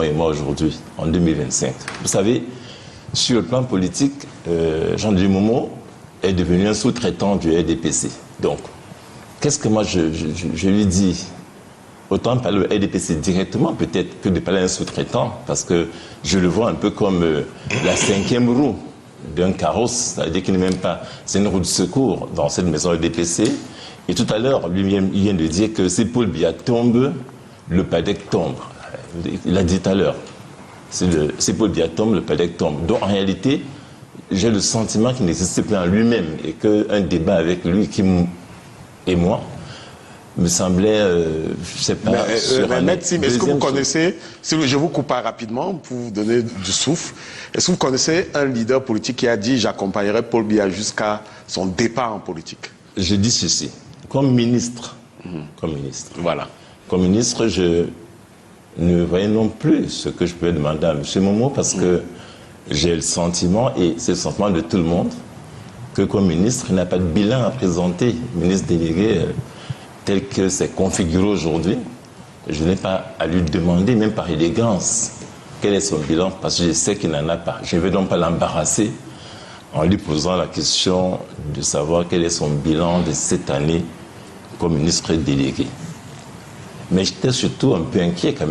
et moi aujourd'hui, en 2025. Vous savez, sur le plan politique, Jean-Denis Momo est devenu un sous-traitant du RDPC. Donc, qu'est-ce que moi je lui dis? Autant parler au RDPC directement peut-être que de parler à un sous-traitant, parce que je le vois un peu comme la cinquième roue d'un carrosse, c'est-à-dire qu'il n'est même pas... C'est une roue de secours dans cette maison RDPC. Et tout à l'heure, lui il vient de dire que si Paul Biya tombe, le PADEC tombe. Il a dit tout à l'heure. Si Paul Biya tombe, le PADEC tombe. Donc en réalité, j'ai le sentiment qu'il n'existe plus en lui-même et qu'un débat avec lui et moi me semblait, je sais pas... Est-ce que vous connaissez, si je vous coupe pas rapidement pour vous donner du souffle, est-ce que vous connaissez un leader politique qui a dit « j'accompagnerai Paul Biya jusqu'à son départ en politique » ? Je dis ceci, comme ministre, voilà. Comme ministre, je ne voyais non plus ce que je pouvais demander à M. Momo parce que j'ai le sentiment, et c'est le sentiment de tout le monde, que comme ministre, il n'a pas de bilan à présenter. Ministre délégué, tel que c'est configuré aujourd'hui, je n'ai pas à lui demander, même par élégance, quel est son bilan, parce que je sais qu'il n'en a pas. Je ne vais donc pas l'embarrasser en lui posant la question de savoir quel est son bilan de cette année comme ministre délégué. Mais j'étais surtout un peu inquiet quand même.